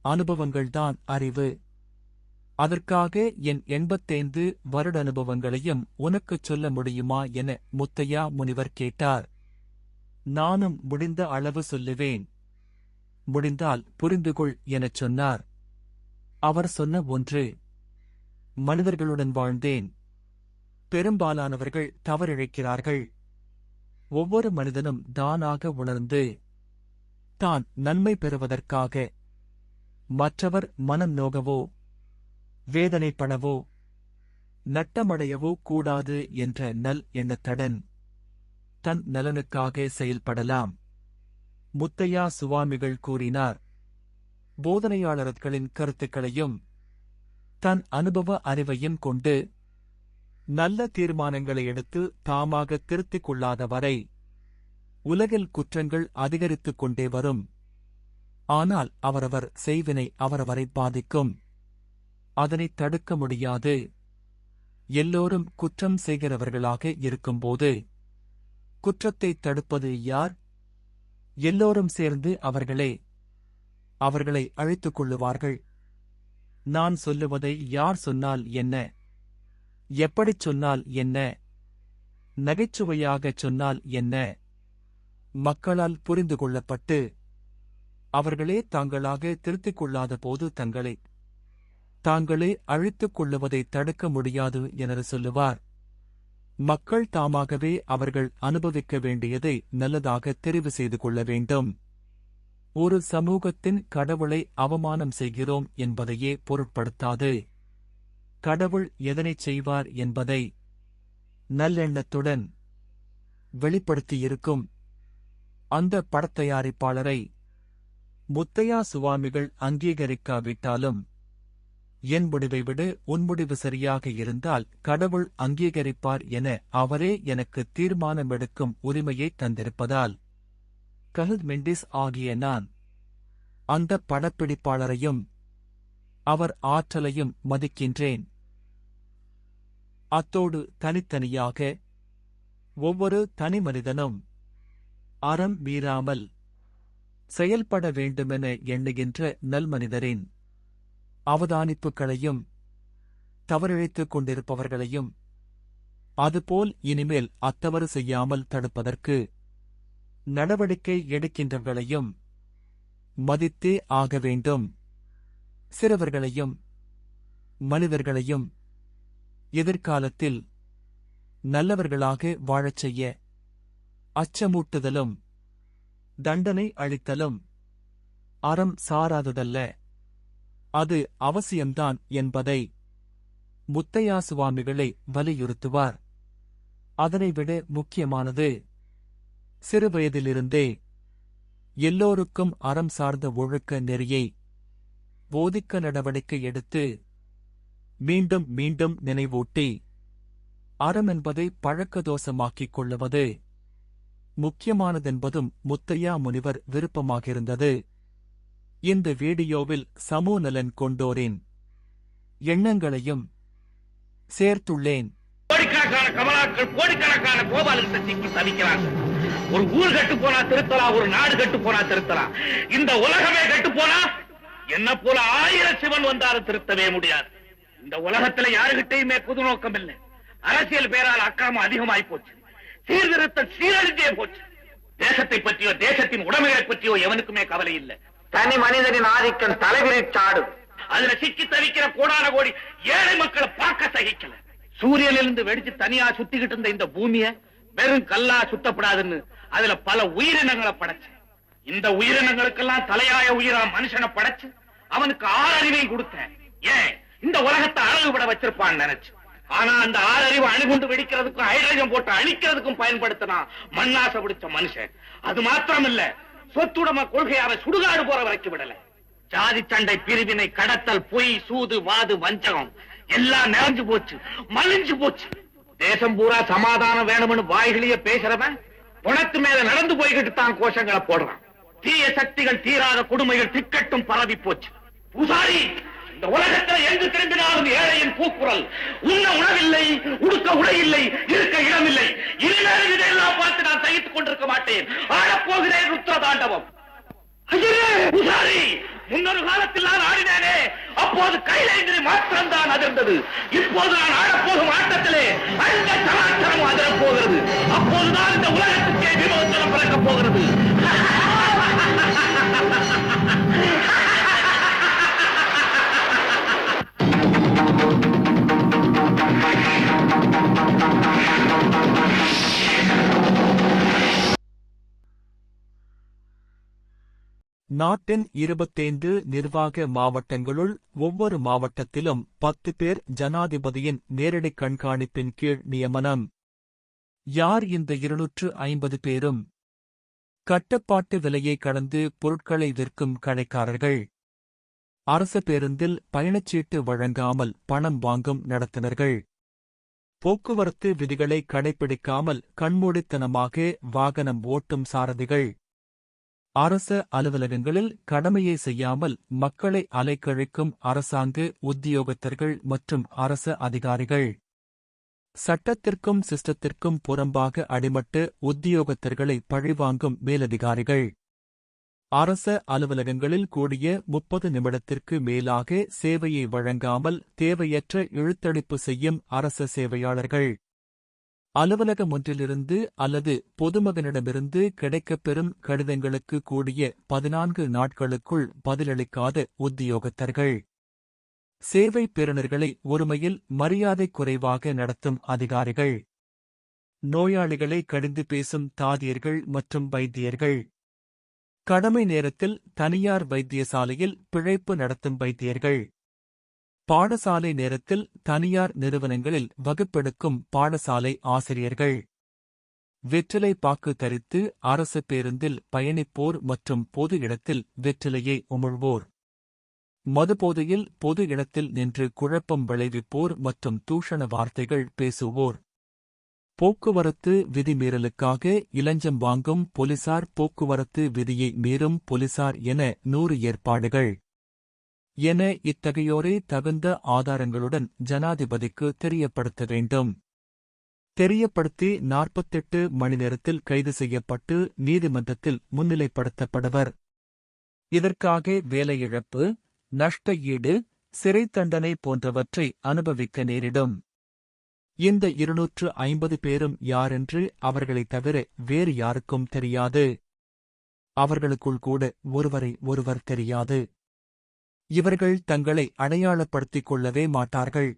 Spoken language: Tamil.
அனுபவங்கள்தான் அறிவு. அதற்காக என் 85 வருட அனுபவங்களையும் உனக்குச் சொல்ல முடியுமா என முத்தையா முனிவர் கேட்டார். நானும் முடிந்த அளவு சொல்லுவேன். முடிந்தால் புரிந்துகொள் எனச் சொன்னார். அவர் சொன்ன ஒன்று. மனிதர்களுடன் வாழ்ந்தேன். பெரும்பாலானவர்கள் தவறிழைக்கிறார்கள். ஒவ்வொரு மனிதனும் தானாக உணர்ந்து தான் நன்மை பெறுவதற்காக மற்றவர் மனம் நோகவோ வேதனைப்படவோ நட்டமடையவோ கூடாது என்ற நல் எண்ணத்துடன் தன் நலனுக்காக செயல்படலாம். முத்தையா சுவாமிகள் கூறினார். போதனையாளர்களின் கருத்துக்களையும் தன் அனுபவ அறிவையும் கொண்டு நல்ல தீர்மானங்களை எடுத்து தாமாக திருத்திக் கொள்ளாத வரை உலகில் குற்றங்கள் அதிகரித்துக் கொண்டே வரும். ஆனால் அவரவர் செய்வினை அவரவரை பாதிக்கும். அதனை தடுக்க முடியாது. எல்லோரும் குற்றம் செய்கிறவர்களாக இருக்கும்போது குற்றத்தை தடுப்பது யார்? எல்லோரும் சேர்ந்து அவர்களை அழைத்துக் கொள்ளுவார்கள். நான் சொல்லுவதை யார் சொன்னால் என்ன? எப்படிச் சொன்னால் என்ன? நகைச்சுவையாகச் சொன்னால் என்ன? மக்களால் புரிந்து கொள்ளப்பட்டு அவர்களே தாங்களாக திருத்திக் கொள்ளாத போது தாங்களே அழித்துக் கொள்ளுவதை தடுக்க முடியாது என சொல்லுவார். மக்கள் தாமாகவே அவர்கள் அனுபவிக்க வேண்டியதை நல்லதாக தெரிவு செய்து கொள்ள வேண்டும். ஒரு சமூகத்தின் கடவுளை அவமானம் செய்கிறோம் என்பதையே பொருட்படுத்தாது. கடவுள் எதனைச் செய்வார் என்பதை நல்லெண்ணத்துடன் வெளிப்படுத்தியிருக்கும் அந்த படத்தயாரிப்பாளரை முத்தையா சுவாமிகள் அங்கீகரிக்காவிட்டாலும் என் முடிவை விட உன் முடிவு சரியாக இருந்தால் கடவுள் அங்கீகரிப்பார் என அவரே எனக்கு தீர்மானமெடுக்கும் உரிமையை தந்திருப்பதால் கஹில் மெண்டிஸ் ஆகிய நான் அந்த படப்பிடிப்பாளரையும் அவர் ஆற்றலையும் மதிக்கின்றேன். அத்தோடு தனித்தனியாக ஒவ்வொரு தனி மனிதனும் அறம் மீறாமல் செயல்பட வேண்டுமென எண்ணுகின்ற நல்மனிதரின் அவதானிப்புகளையும் தவறிழைத்துக் கொண்டிருப்பவர்களையும் அதுபோல் இனிமேல் அத்தவறு செய்யாமல் தடுப்பதற்கு நடவடிக்கை எடுக்கின்றவர்களையும் மதித்தே ஆக வேண்டும். சிறுவர்களையும் மனிதர்களையும் எதிர்காலத்தில் நல்லவர்களாக வாழச் செய்ய அச்சமூட்டுதலும் தண்டனை அளித்தலும் அறம் சாராததல்ல, அது அவசியம்தான் என்பதை முத்தையா சுவாமிகளை வலியுறுத்துவார். அதனைவிட முக்கியமானது, சிறுவயதிலிருந்தே எல்லோருக்கும் அறம் சார்ந்த ஒழுக்க நெறியை போதிக்க நடவடிக்கை எடுத்து மீண்டும் மீண்டும் நினைவூட்டி அறம் என்பதை பழக்கதோஷமாக்கிக் கொள்ளுவது முக்கியமானதென்பதும் முத்தையா முனிவர் விருப்பமாகிருந்தது. இந்த வீடியோவில் சமூக நலன் கொண்டோரின் எண்ணங்களையும் சேர்த்துள்ளேன். கோடிக்கணக்கான கமலாக்கள் கோடிக்கணக்கான கோபாலன் சக்திக்கு தவிக்கிறார்கள். ஒரு ஊர் கட்டு போனா திருத்தலாம், ஒரு நாடு கட்டு போனா திருத்தலாம். இந்த உலகமே கட்டு போனா என்ன போல 1000 சிவன் வந்தாலும் திருத்தவே முடியாது. இந்த உலகத்துல யாருகிட்டையுமே புது நோக்கம் இல்லை. அரசியல் பேரால் அக்கிரமம் அதிகமாய் போச்சு. சீர்திருத்த சீரழிஞ்சே போச்சு. தேசத்தை பற்றியோ தேசத்தின் உடைமைகளை பற்றியோ எவனுக்குமே கவலை இல்லை. தனி மனிதனின் ஆதிக்கம் தலைவிரிச்சாடு. அதுல சிக்கி தவிக்கிற கோடான கோடி ஏழை மக்களை பார்க்க சகிக்கல. சூரியனிலிருந்து வெடிச்சு தனியா சுத்திக்கிட்டு இருந்த இந்த பூமிய வெறும் கல்லா சுத்தப்படாதுன்னு அதுல பல உயிரினங்களை படைச்சு, இந்த உயிரினங்களுக்கெல்லாம் தலையாய உயிரா மனுஷனை படைச்சு அவனுக்கு 6 அறிவையும் கொடுத்தேன். ஏன் இந்த உலகத்தை அழகுபட வச்சிருப்பான்னு நினைச்சு. ஆனா அந்த 6 அறிவு அணுகுண்டு வெடிக்கிறதுக்கும் ஹைட்ரஜன் போட்டு அழிக்கிறதுக்கும் பயன்படுத்தினா மண்ணாசை பிடிச்ச மனுஷன். அது மாத்திரம் இல்ல, சொத்துடம கொள்கையாவை சுடுகாடு போற வரைக்கும் விடல. ஜாதி சண்டை, பிரிவினை, கடத்தல், பொய், சூது, வாது, வஞ்சகம் எல்லாம் நிறைஞ்சு போச்சு, மலிஞ்சு போச்சு. தேசம் பூரா சமாதானம் வேணும்னு வாய்களிய பேசுறவன் உனக்கு மேல நடந்து போய்கிட்டு தான் கோஷங்களை போடுறான். தீய சக்திகள், தீராத கொடுமைகள் திக்கட்டும் பரவி போச்சு. பூசாரி, இந்த உலகத்தில் எங்கு திரும்பினாலும் ஏழையின் கூக்குரல். உண்ண உணவில்லை, உடுக்க உடை இல்லை, இருக்க இடமில்லை. இனிமேல் இதையெல்லாம் பார்த்து நான் சகித்துக் கொண்டிருக்க மாட்டேன். ஆடப்போகிறேன் ருத்ர தாண்டவம். பூசாரி, முன்னொரு காலத்தில் நான் ஆடினேனே, அப்போது கைலேந்திரி மாத்திரம் தான் அதிர்ந்தது. இப்போது நான் ஆடப்போகும் ஆட்டத்திலே அந்த கலாச்சாரம் அதிரப் போகிறது. அப்போதுதான் இந்த உலகத்துக்கே விமோசனம் பிறக்கப் போகிறது. நாட்டின் 25 நிர்வாக மாவட்டங்களுள் ஒவ்வொரு மாவட்டத்திலும் 10 பேர் ஜனாதிபதியின் நேரடி கண்காணிப்பின் கீழ் நியமனம். யார் இந்த 250 பேரும்? கட்டுப்பாட்டு விலையை கடந்து பொருட்களை விற்கும் கடைக்காரர்கள், அரச பேருந்தில் பயணச்சீட்டு வழங்காமல் பணம் வாங்கும் நடத்துனர்கள், போக்குவரத்து விதிகளை கடைப்பிடிக்காமல் கண்மூடித்தனமாக வாகனம் ஓட்டும் சாரதிகள், அரச அலுவலகங்களில் கடமையை செய்யாமல் மக்களை அலைக்கழிக்கும் அரசாங்க உத்தியோகத்தர்கள் மற்றும் அரச அதிகாரிகள், சட்டத்திற்கும் சிஸ்டத்திற்கும் புறம்பாக அடிமட்டு உத்தியோகத்தர்களை பழிவாங்கும் மேலதிகாரிகள், அரச அலுவலகங்களில் கூடிய 30 நிமிடத்திற்கு மேலாக சேவையை வழங்காமல் தேவையற்ற இழுத்தடிப்பு செய்யும் அரச சேவையாளர்கள், அலுவலகம் ஒன்றிலிருந்து அல்லது பொதுமகனிடமிருந்து கிடைக்கப்பெறும் கடிதங்களுக்கு கூடிய 14 நாட்களுக்குள் பதிலளிக்காத உத்தியோகத்தர்கள், சேவை பெறுநர்களை ஒருமையில் மரியாதை குறைவாக நடத்தும் அதிகாரிகள், நோயாளிகளை கடிந்து பேசும் தாதியர்கள் மற்றும் வைத்தியர்கள், கடமை நேரத்தில் தனியார் வைத்தியசாலையில் பிழைப்பு நடத்தும் வைத்தியர்கள், பாடசாலை நேரத்தில் தனியார் நிறுவனங்களில் வகுப்பெடுக்கும் பாடசாலை ஆசிரியர்கள், வெற்றிலை பாக்கு தரித்து அரசு பேருந்தில் பயணிப்போர் மற்றும் பொது இடத்தில் வெற்றிலையை உமிழ்வோர், மதுபோதையில் பொது இடத்தில் நின்று குழப்பம் விளைவிப்போர் மற்றும் தூஷண வார்த்தைகள் பேசுவோர், போக்குவரத்து விதிமீறலுக்காக இலஞ்சம் வாங்கும் போலீசார், போக்குவரத்து விதியை மீறும் போலீசார் என 100 ஏற்பாடுகள் என இத்தகையோரை தகுந்த ஆதாரங்களுடன் ஜனாதிபதிக்கு தெரியப்படுத்த வேண்டும். தெரியப்படுத்தி 48 மணி நேரத்தில் கைது செய்யப்பட்டு நீதிமன்றத்தில் முன்னிலைப்படுத்தப்படுவர். இதற்காக வேலையிழப்பு, நஷ்ட ஈடு, சிறை தண்டனை போன்றவற்றை அனுபவிக்க நேரிடும். இந்த 250 பேரும் யாரென்று அவர்களைத் தவிர வேறு யாருக்கும் தெரியாது. அவர்களுக்குள் கூட ஒருவரை ஒருவர் தெரியாது. இவர்கள் தங்களை அடையாளப்படுத்திக் கொள்ளவே மாட்டார்கள்.